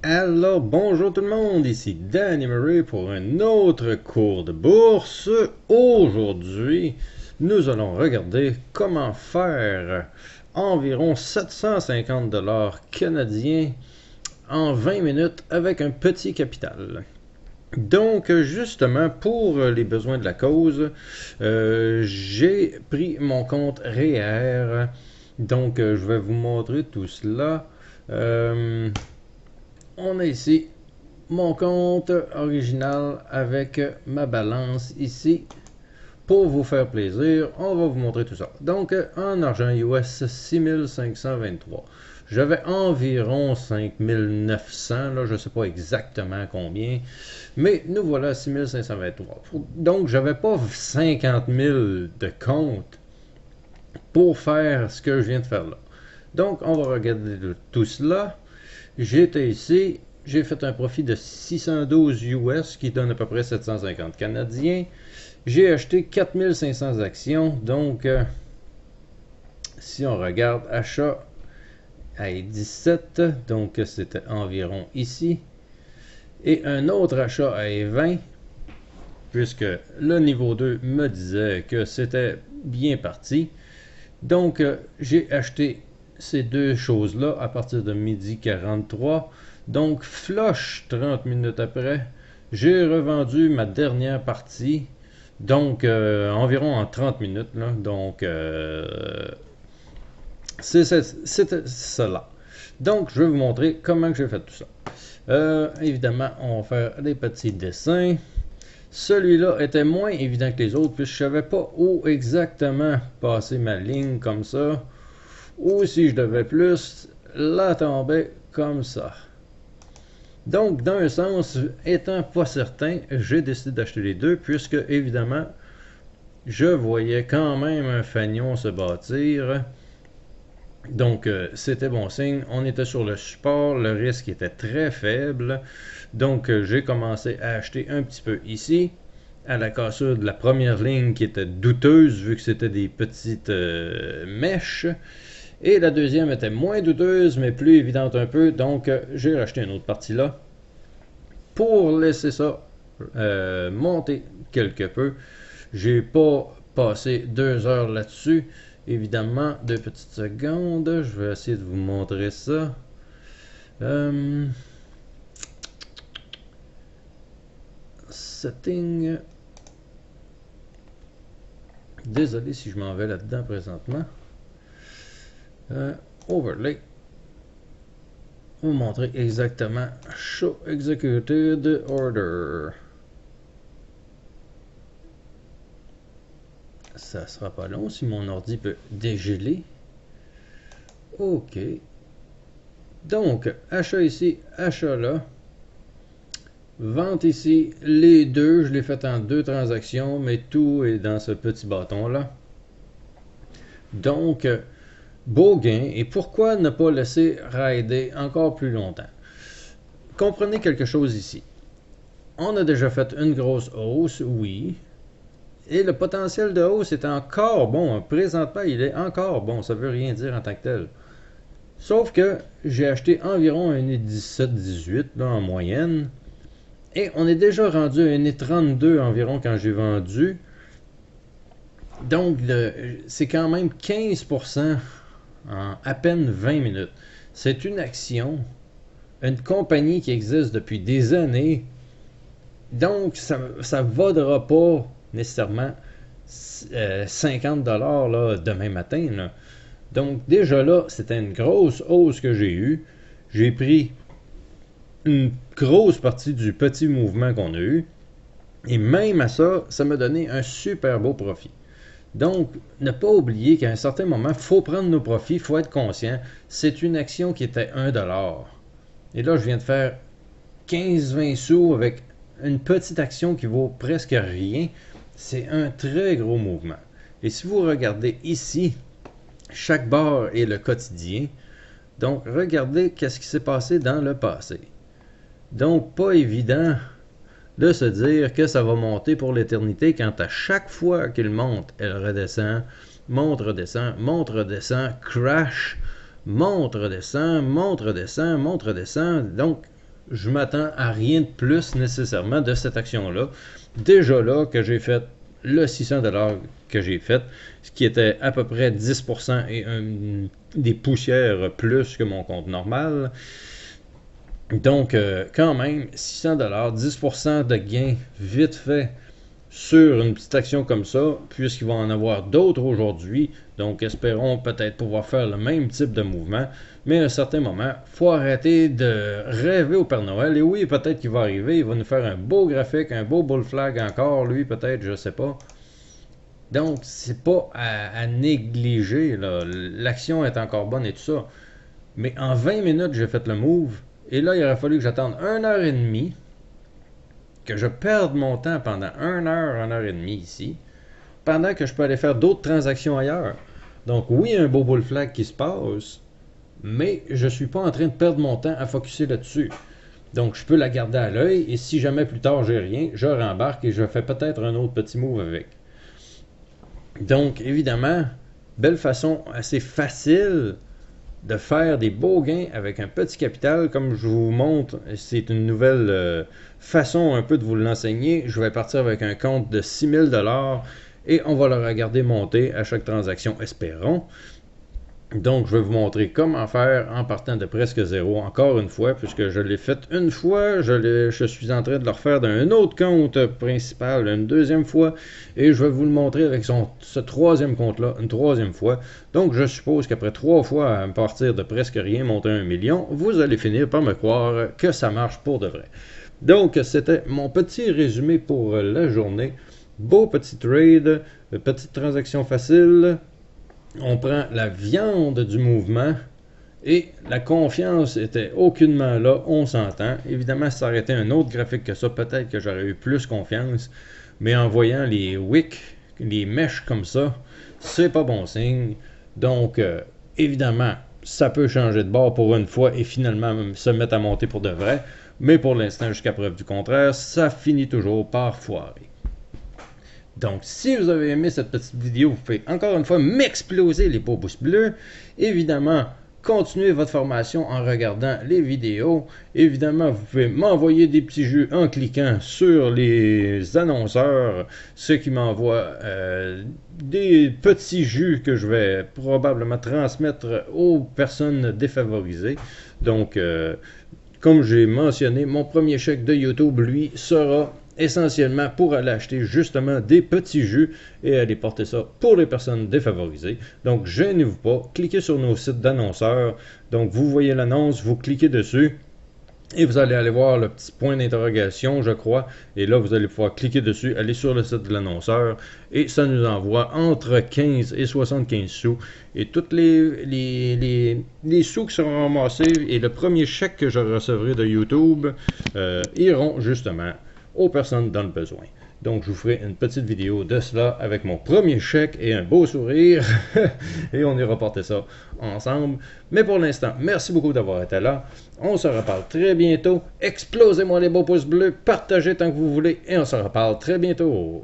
Alors, bonjour tout le monde, ici Danny Murray pour un autre cours de bourse. Aujourd'hui, nous allons regarder comment faire environ 750 dollars canadiens en 20 minutes avec un petit capital. Donc, justement, pour les besoins de la cause, j'ai pris mon compte REER. Donc, je vais vous montrer tout cela. On a ici mon compte original avec ma balance ici. Pour vous faire plaisir, on va vous montrer tout ça. Donc, en argent US, 6523. J'avais environ 5900, là, je ne sais pas exactement combien, mais nous voilà à 6523. Donc, j'avais pas 50 000 de compte pour faire ce que je viens de faire là. Donc, on va regarder tout cela. J'étais ici, j'ai fait un profit de 612 US qui donne à peu près 750 canadiens. J'ai acheté 4500 actions, donc si on regarde achat à 17, donc c'était environ ici, et un autre achat à 20, puisque le niveau 2 me disait que c'était bien parti. Donc j'ai acheté ces deux choses-là à partir de midi 43. Donc, flush 30 minutes après, j'ai revendu ma dernière partie. Donc, environ en 30 minutes. Là. Donc, c'était cela. Donc, je vais vous montrer comment j'ai fait tout ça. Évidemment, on va faire des petits dessins. Celui-là était moins évident que les autres, puisque je ne savais pas où exactement passer ma ligne comme ça. Ou si je devais plus, la tomber comme ça. Donc, d'un sens, étant pas certain, j'ai décidé d'acheter les deux, puisque, évidemment, je voyais quand même un fanion se bâtir. Donc, c'était bon signe. On était sur le support, le risque était très faible. Donc, j'ai commencé à acheter un petit peu ici, à la cassure de la première ligne qui était douteuse, vu que c'était des petites mèches. Et la deuxième était moins douteuse, mais plus évidente un peu. Donc, j'ai racheté une autre partie là pour laisser ça monter quelque peu. J'ai pas passé 2 heures là-dessus. Évidemment, 2 petites secondes. Je vais essayer de vous montrer ça. Setting. Désolé si je m'en vais là-dedans présentement. Overlay. Vous montrer exactement Show Executed Order. Ça sera pas long si mon ordi peut dégeler. OK. Donc, achat ici, achat là. Vente ici, les deux, je l'ai fait en 2 transactions, mais tout est dans ce petit bâton-là. Donc, beau gain. Et pourquoi ne pas laisser rider encore plus longtemps? Comprenez quelque chose ici. On a déjà fait une grosse hausse, oui. Et le potentiel de hausse est encore bon. Présentement, il est encore bon. Ça ne veut rien dire en tant que tel. Sauf que j'ai acheté environ un 17-18 en moyenne. Et on est déjà rendu à 1,32 environ quand j'ai vendu. Donc, c'est quand même 15% en à peine 20 minutes. C'est une action, une compagnie qui existe depuis des années. Donc, ça ne vaudra pas nécessairement 50 $ là, demain matin. Là. Donc, déjà là, c'était une grosse hausse que j'ai eue. J'ai pris une grosse partie du petit mouvement qu'on a eu. Et même à ça, ça m'a donné un super beau profit. Donc, ne pas oublier qu'à un certain moment, il faut prendre nos profits, il faut être conscient. C'est une action qui était 1 $. Et là, je viens de faire 15-20 sous avec une petite action qui vaut presque rien. C'est un très gros mouvement. Et si vous regardez ici, chaque barre est le quotidien. Donc, regardez qu'est-ce qui s'est passé dans le passé. Donc, pas évident de se dire que ça va monter pour l'éternité quand à chaque fois qu'il monte, elle redescend, monte, redescend, crash, monte, redescend, monte, redescend, monte, redescend. Donc, je m'attends à rien de plus nécessairement de cette action-là. Déjà là que j'ai fait le 600$ que j'ai fait, ce qui était à peu près 10% et des poussières plus que mon compte normal. Donc, quand même, 600$, 10% de gain vite fait sur une petite action comme ça, puisqu'il va en avoir d'autres aujourd'hui. Donc, espérons peut-être pouvoir faire le même type de mouvement. Mais à un certain moment, il faut arrêter de rêver au Père Noël. Et oui, peut-être qu'il va arriver, il va nous faire un beau graphique, un beau bull flag encore, lui, peut-être, je sais pas. Donc, c'est pas à négliger. L'action est encore bonne et tout ça. Mais en 20 minutes, j'ai fait le move. Et là, il aurait fallu que j'attende 1h30, que je perde mon temps pendant 1h et demie ici, pendant que je peux aller faire d'autres transactions ailleurs. Donc oui, il y a un beau bull flag qui se passe, mais je ne suis pas en train de perdre mon temps à focusser là-dessus. Donc je peux la garder à l'œil, et si jamais plus tard j'ai rien, je rembarque et je fais peut-être un autre petit move avec. Donc évidemment, belle façon assez facile de faire des beaux gains avec un petit capital. Comme je vous montre, c'est une nouvelle façon un peu de vous l'enseigner. Je vais partir avec un compte de 6000$ et on va le regarder monter à chaque transaction, espérons. Donc, je vais vous montrer comment faire en partant de presque zéro, encore une fois, puisque je l'ai fait une fois, je suis en train de le refaire d'un autre compte principal une deuxième fois, et je vais vous le montrer avec ce troisième compte-là une troisième fois. Donc, je suppose qu'après 3 fois à partir de presque rien, monter 1 million, vous allez finir par me croire que ça marche pour de vrai. Donc, c'était mon petit résumé pour la journée. Beau petit trade, petite transaction facile. On prend la viande du mouvement et la confiance était aucunement là, on s'entend. Évidemment, si ça aurait été un autre graphique que ça, peut-être que j'aurais eu plus confiance. Mais en voyant les wicks, les mèches comme ça, c'est pas bon signe. Donc, évidemment, ça peut changer de bord pour une fois et finalement se mettre à monter pour de vrai. Mais pour l'instant, jusqu'à preuve du contraire, ça finit toujours par foirer. Donc, si vous avez aimé cette petite vidéo, vous pouvez encore une fois m'exploser les beaux pouces bleus. Évidemment, continuez votre formation en regardant les vidéos. Évidemment, vous pouvez m'envoyer des petits jus en cliquant sur les annonceurs, ce qui m'envoie des petits jus que je vais probablement transmettre aux personnes défavorisées. Donc, comme j'ai mentionné, mon premier chèque de YouTube, lui, sera essentiellement pour aller acheter justement des petits jus et aller porter ça pour les personnes défavorisées. Donc, gênez-vous pas, cliquez sur nos sites d'annonceurs. Donc, vous voyez l'annonce, vous cliquez dessus et vous allez aller voir le petit point d'interrogation, je crois. Et là, vous allez pouvoir cliquer dessus, aller sur le site de l'annonceur et ça nous envoie entre 15 et 75 sous. Et tous les sous qui seront ramassés et le premier chèque que je recevrai de YouTube iront justement aux personnes dans le besoin. Donc, je vous ferai une petite vidéo de cela avec mon premier chèque et un beau sourire. Et on ira porter ça ensemble. Mais pour l'instant, merci beaucoup d'avoir été là. On se reparle très bientôt. Explosez-moi les beaux pouces bleus, partagez tant que vous voulez et on se reparle très bientôt.